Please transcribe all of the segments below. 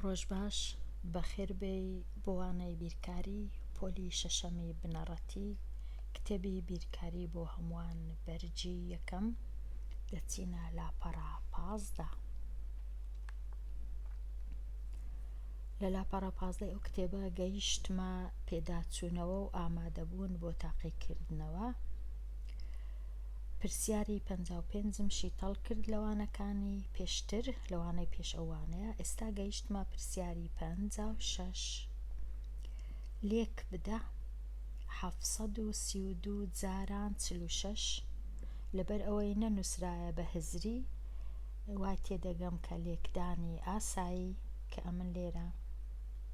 ڕۆژ باش بەخێر بێی بۆ وانەی بیرکاری پۆلی شەشەمی بنەڕەتی کتێبی بیرکاری بۆ هەمووان بەرجی یەکەم دەچینە لاپەڕە 15. لە لاپەڕە 15 ئەو کتێبە گەیشتمە پێداچوونەوە و ئامادەبوون بۆ تاقیکردنەوە. پرسیاری 55م شیتەڵ کرد لەوانەکانی پێشتر لەوانەی پێش ئەوانەیە. ئێستا گەیشتمە پرسیاری 56 لێک بدە 732 جاران 46 لەبەر ئەوەی نەنووسرایە بە هزری وای تێدەگەم کە لێکدانی ئاسایی کە ئەمن لێرە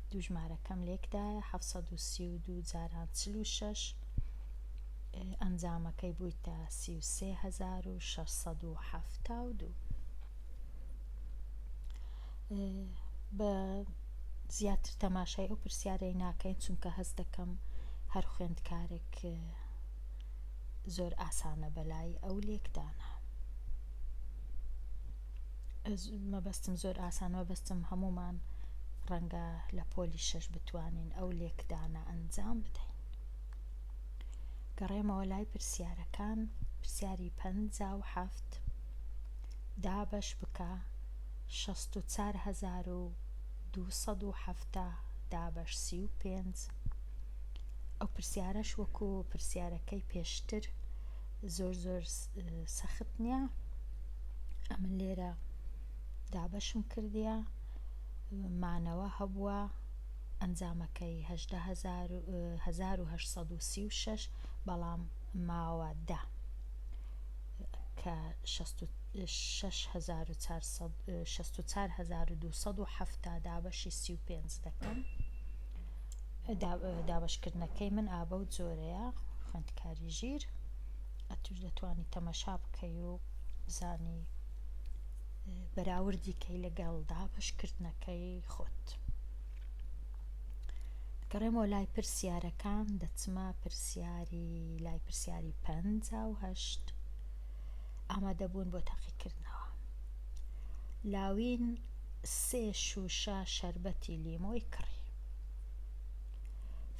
دوو ژمارەکەم لێکدایە 732 جاران 46 ئەنجامەکەی بوویتە 33672. بە زیاتر تەماشای ئەو پرسیارەی ناکەین چونکە هەست دەکەم هەر خوێندکارێک زۆر ئاسانە بەلای ئەو لێکدانە. مەبەستم زۆر ئاسان مەبەستم هەمومان ڕەنگە لە پۆلی 6 بتوانین ئەو لێکدانە ئەنجام بدەین. گەڕێمەوە لای پرسیارەکان. پرسیاری 57 دابەش بکە 64270 دابەش 35. ئەو پرسیارەش وەکو پرسیارەکەی پێشتر زۆر سەخت نییە. ئەمن لێرە دابەشم کردیە مانەوە هەبووە ئەنجامەکەی 1836 بەڵام ماوە 10 کە 64270 دابەشی 35 دەکەم. دابەشکردنەکەی من ئابە و جۆرەیە خوێندکاری ژیر ئەتوش دەتوانی تەمەشا بکەی و بزانی بەراوردی کەی لەگەڵ دابەشکردنەکەی خۆت. گەڕێمەوە لای پرسیارەکان. دەچمە لای پرسیاری 58 ئامادەبوون بۆ تاقیکردنەوە. لاوین 3 شوشە شەربەتی لیمۆی کڕی.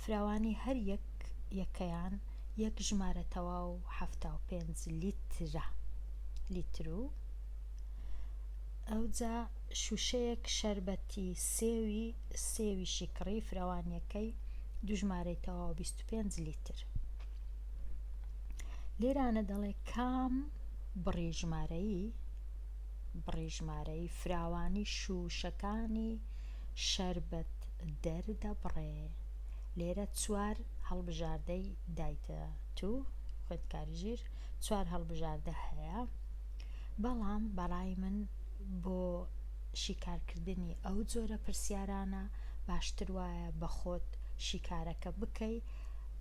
فراوانی هەر یەکەیان 1.75 لیتر و ئەوجا شوشەیەک شەربەتی سێویشی کڕی فراوانیەکەی 2.25 لیتر. لێرانە دەڵێ کام بڕیژمارەی فراوانی شوشەکانی شەربەت دەردەبڕێ. لێرە 4 هەڵبژاردەی دایتە تو خوێندکاری ژیر 4 هەڵبژاردە هەیە. بەڵام بەڕای من بۆ شیکارکردنی ئەو جۆرە پرسیارانە باشتر وایە بە خۆت شیکارەکە بکەی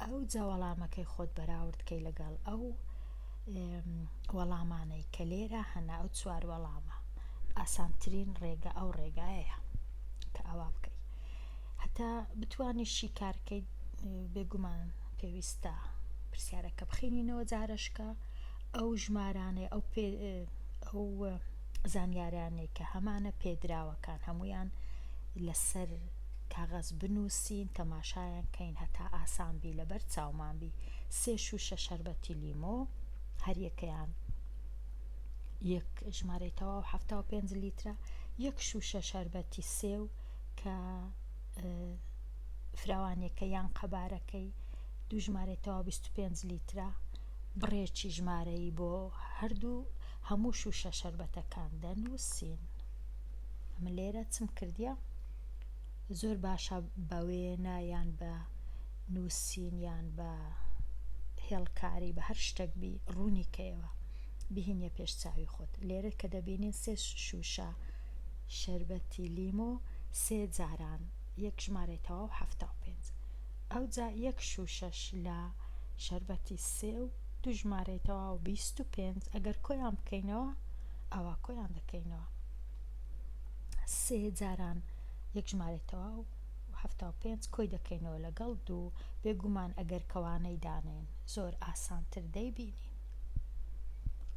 ئەو جاوەڵامەکەی خۆت بەراوردکەی لەگەڵ ئەو وەڵامانەی کە لێرە هەنا. ئەو 4 وەڵامە ئاسانترین ڕێگە ئەو ڕێگایە کە ئەوا بکەی هەتا بتوانی شیکارکەی. بێگومان پێویستە پرسیارەکە بخینینەوە جارشکە ئەو ژمارانەی ئەو زانیاریانەی کە هەمانە پێدراوەکان هەمویان لەسەر کاغەز بنووسین تەماشایان کەین هەتا ئاسان بی لەبەر چاومان بی. 3 شوشە شەربەتی لیمۆ هەر یەکەیان یەک ژمارەی تەواو 75 لیترە. 1 شوشە شەربەتی سێو کە فراوانیەکە یان قەبارەکەی 2.25 لیترە. بڕێکی ژمارەی بۆ هەردوو هەموو شوشە شەربەتەکان دەنووسین. ئەمە لێرە چم کردیە زۆر باشە بە وێنە یان بە نووسین یان بە هێڵکاری بە هەر شتێک بی ڕوونی کەیەوە بهینە پێش چاوی خۆت. لێرە کە دەبینین 3 شوشە شەربەتی لیمۆ 3 جاران 1 تەواو 75. ئەو جا 1 شوشەش لە شەربەتی سێ و 2 تەواو 25. ئەگەر کۆیان بکەینەوە ئەوە کۆیان دەکەینەوە 3 جاران 1 تەواو 75 کۆی دەکەینەوە لەگەڵ 2. بێگومان ئەگەر کەوانەی دانێن زۆر ئاسانتر دەیبینین.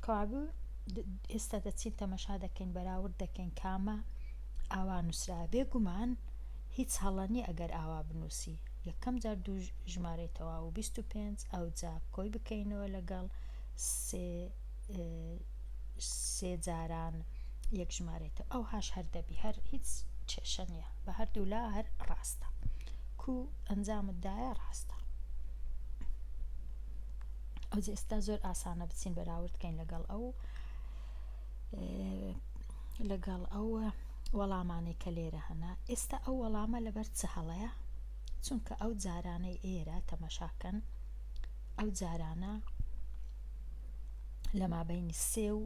کەوابوو ئێستا دەچین تەمەشا دەکەین بەراورد دەکەین کامە ئاوا نووسرا بێگومان هیچ هەڵەنی ئەگەر ئاوا بنووسی یەکەم جار دوو ژمارەیتەوە و 25 ئەو جا کۆی بکەینەوە لەگەڵ سێ جاران یەک ژمارەیتەوە ئەو هاش هەر دەبی هەر هیچ کێشە نییە بە هەردوو لا هەر ڕاستە کو ئەنجامتدایە ڕاستە ئەو ئێستا زۆر ئاسانە بچین بەراوردکەین لەگەڵ ئەو وەڵامانەی کە لێرە هەنا ئێستا ئەو وەڵامە لەبەر چ هەڵەیە چونکە ئەو جارانەی ئێرە تەمەشاکەن ئەو جارانە لە مابەینی سێ و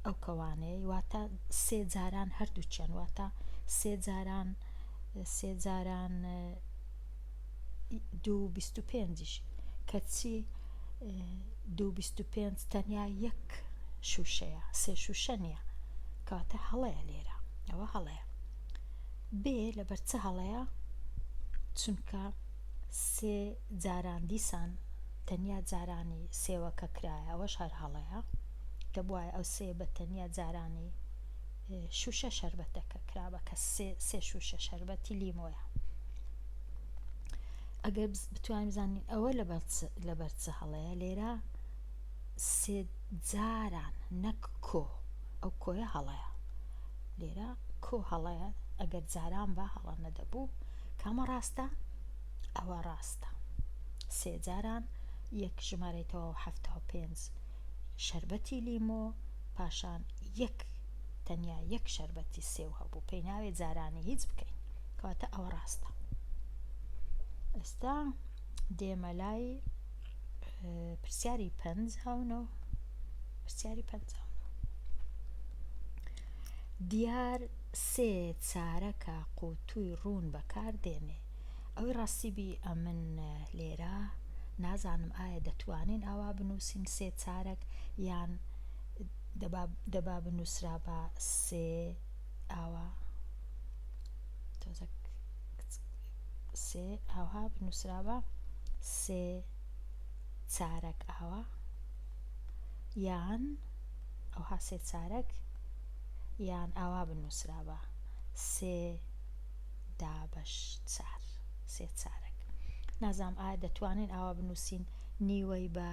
ئەو کەوانەیە واتە سێ جاران هەردووچیان واتە سێ جاران 225 کەچی 225 تەنیا یەک شوشەیە سێ شوشە نییە کەواتە هەڵەیە لێرە ئەوە هەڵەیە بێ لەبەر چه هەڵەیە چونکە سێ جاران دیسان تەنیا جارانی سێوەکە کرایە ئەوەش هەر هەڵەیە دەبوایە ئەو سێ بە تەنیا جارانی شوشە شەربەتەکە کرابە کە سێ شوشە شەربەتی لیمۆیە ئەگەر بتوانین بزانین ئەوە لەبەر چ هەڵەیە لێرە سێ جاران نەک کۆ ئەو کۆیە هەڵەیە لێرە کۆ هەڵەیە ئەگەر جاران بە هەڵە نەدەبوو کامە ڕاستە ئەوە ڕاستە سێ جاران یەک ژمارەیتەوە 75 شەربەتی لیمۆ پاشان تەنیا یەک شەربەتی سێو هەبوو پێی ناوێ جارانی هیچ بکەین کەواتە ئەوە ڕاستە ئێستا دێمە لای پرسیاری 59 دیار سێ چارەکە قوتووی ڕوون بەکاردێنێ ئەوەی ڕاستیبی ئەمن لێرە نازانم ئایا دەتوانین ئاوا بنووسین سێ چارەک یان دەبا بنووسرا بە سێ ئاوا سێ ئاوا بنووسرا بە سێ چارەک ئاوا یان ئەوها سێ چارەک یان ئاوا بنووسرا بە سێ دابەش چار سێ چارەک نازام ئایا دەتوانین ئاوا بنووسین نیوەی بە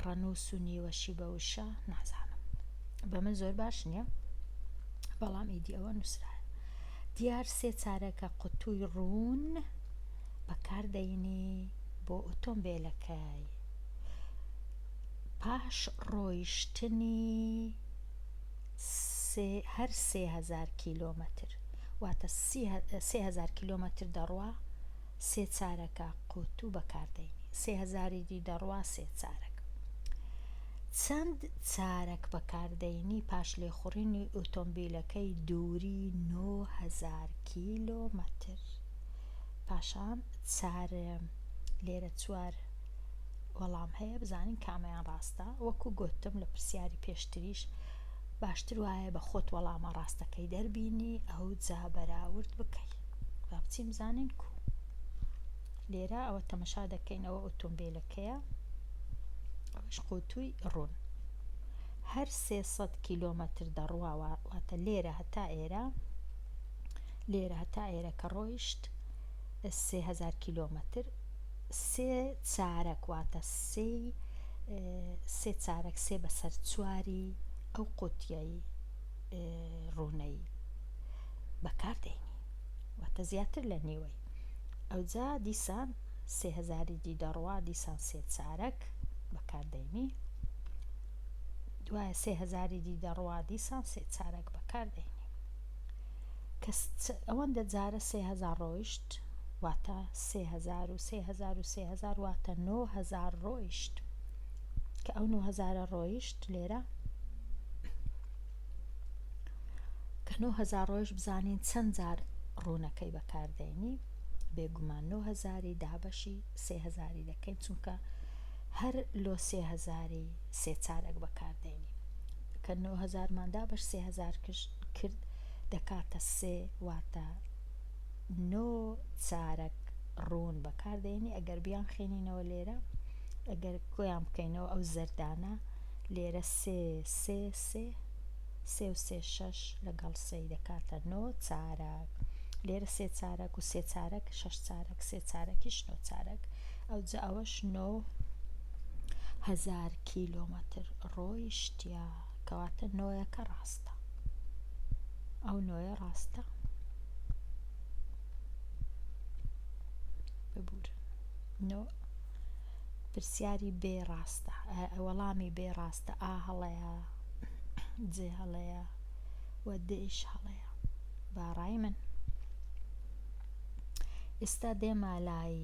ڕەنووس و نیوەشی بە وشە نازانم بە من زۆر باش نییە بەڵام ئیدی ئەوە نووسرایە دیار سێ چارەکە قوتووی ڕوون بەکاردەینی بۆ ئۆتۆمبیلەکەی پاش ڕۆیشتنی هەر 3000 کیلۆمەتر واتە 3000 کیلۆمەتر دەڕوا سێ چارەکە قوتوو بەکاردەینی 3000 دەڕوا سێ چارەک چەند چارەک بەکاردەینی پاش لێخوڕینی ئۆتۆمبیلەکەی دووری 9000 کیلۆمەتر پاشان لێرە چوار وەڵام هەیە بزانین کامیان ڕاستە وەکو گوتم لە پرسیاری پێشتریش باشتر وایە بە خۆت وەڵامە ڕاستەکەی دەربینی ئەو جا بەراورد بکەی با بچین بزانین کو لێرە ئەوە تەمەشا دەکەین ئەوە ئۆتۆمبیلەکەیە ئەوش قوتووی ڕوون هەر 300 کیلۆمەتر دەڕوا واتە لێرە هەتا ئێرە کە ڕۆیشت 3000 کیلۆمەتر سێ چارەک واتە سێ چارەک سێ بەسەر چواری ئەو قوتیەی ڕوونەی بەکاردێنی واتە زیاتر لە نیوەی ئەوجا دیسان 3000 دەڕوا دیسان سێ چارەک بەکاردێنی دوایە 3000 دەڕوا دیسان سێ چارەک بەکاردێنی ئەوەندە جارە 3000 ڕۆیشت واتە 3000 و 3000 و 3000 واتە 9000 ڕۆیشت کە ئەو 9000 ڕۆیشت لێرە کە 9000 ڕۆیشت بزانین چەند جار ڕوونەکەی بەکاردێنی بێگومان 9000 دابەشی 3000 دەکەین چونکە هەر لۆ 3000 سێ چارەک بەکاردێنی کە 9000 ماندا بەش 3000 کرد دەکاتە سێ واتە 9 چارەک ڕوون بەکاردێنی ئەگەر بیان خێنینەوە لێرە ئەگەر کۆیان بکەینەوە ئەو زەردانە لێرە 3 لەگەڵ 3 دەکاتە 9 چارەک. لێرە 3 چارەک و 3 چارەک 6 چارەک 3 چارەکیش 9 چارەک. ئەوجا ئەوەش 9,000 کیلۆمەتر ڕۆیشتیا، کەواتە 9یەکە ڕاستە. ئەو 9یە ڕاستە. ببورن. 9 پرسیاری بێ ڕاستە، وەڵامی بێ ڕاستە. ئا هەڵەیە، جێ هەڵەیە و دێش هەڵەیە. باڕای من. ئێستا دێمە لای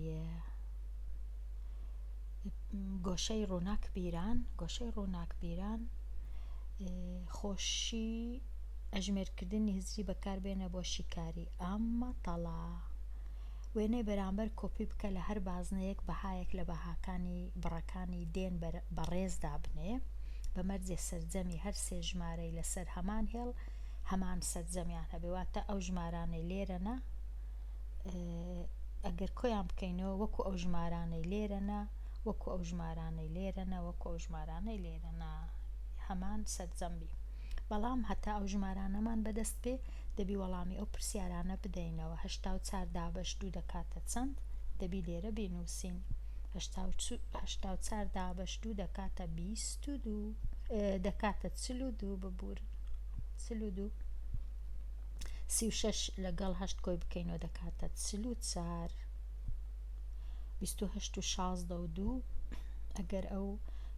گۆشەی ڕووناک بیران. گۆشەی ڕووناک بیران خۆشی ئەژمێرکردنی هزری بەکاربێنە بۆ شیکاری. ئەمە تەڵە وێنەی بەرامبەر کۆپی بکە لە هەر بازنەیەک بەهایەک لە بەهاکانی بڕەکانی دێن بەڕێزدا بنێ بە مەرجێ سەرجەمی هەر 3 ژمارەی لەسەر هەمان هێڵ هەمان سەرجەمیان هەبێ. واتە ئەو ژمارانەی لێرەنە ئەگەر کۆیان بکەینەوە وەکو ئەو ژمارانەی لێرەنە، وەکو ئەو ژمارانەی لێرەنە، وەکو ئەو ژمارانەی لێرەنە، هەمان سەرجەمبی. بەڵام هەتا ئەو ژمارانەمان بەدەست پێ دەبی وەڵامی ئەو پرسیارانە بدەینەوە. 84 دابەش 2 دەکاتە چەند؟ دەبی لێرە بینووسین. 84 دابەش 2 دەکاتە 22 دەکاتە 42 ببورن. 42. 36 لەگەڵ 8 کۆی بکەینەوە دەکاتە 44. 28 و 16 و 2 ئەگەر ئەو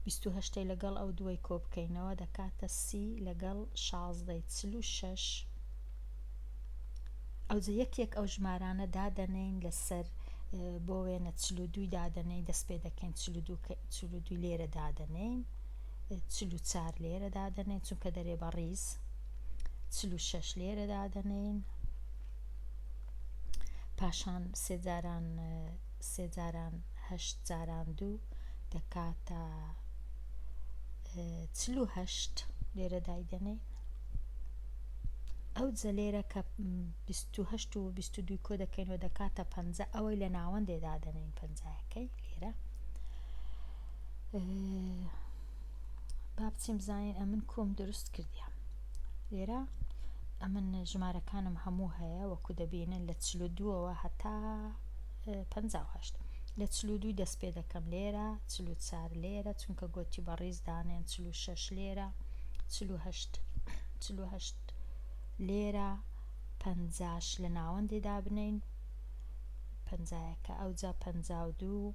28 لەگەڵ ئەو دووەی کۆ بکەینەوە دەکاتە 30 لەگەڵ 16 46. ئەوجا یەک ئەو ژمارانە دادەنین لەسەر بۆ وێنە 42 دادەنین، دەست پێ دەکەین 42 لێرە دادەنین، 44 لێرە دادەنین چونکە دەرێ بە ڕیز، 46 لێرە دادەنین، پاشان 3 جاران 8 جاران 2 دەکاتە 48 لێرە دایدەنین. ئەو جە لێرە کە 28 و 22 کۆ دەکەینەوە دەکاتە 50 ئەوەی لە ناوەندێ دادەنین 50یەکەی لێرە. با بچین بزانین ئەمن کۆم دروست کردیە. لێرە ئەمن ژمارەکانم هەموو هەیە وەکو دەبینن لە 42ەوە هەتا 58. لە 42 دەست پێ دەکەم لێرە، 44 لێرە چونکە گۆتی بە ڕیز دانێن، 46 لێرە، 48 لێرە، 50 لە ناوەندی دابنین 50یەکە. ئەوجا 52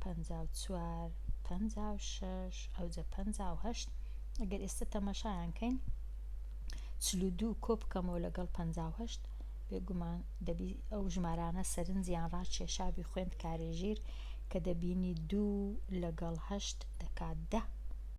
54 56 ئەوجا 58. ئەگەر ئێستا تەماشایان کەین 42 کۆ بکەمەوە لەگەڵ 58 بێگومان دەبی ئەو ژمارانە سەرنجیان ڕاکێشابی خوێند کارێژیر کە دەبینی 2 لەگەڵ 8 دەکات 10.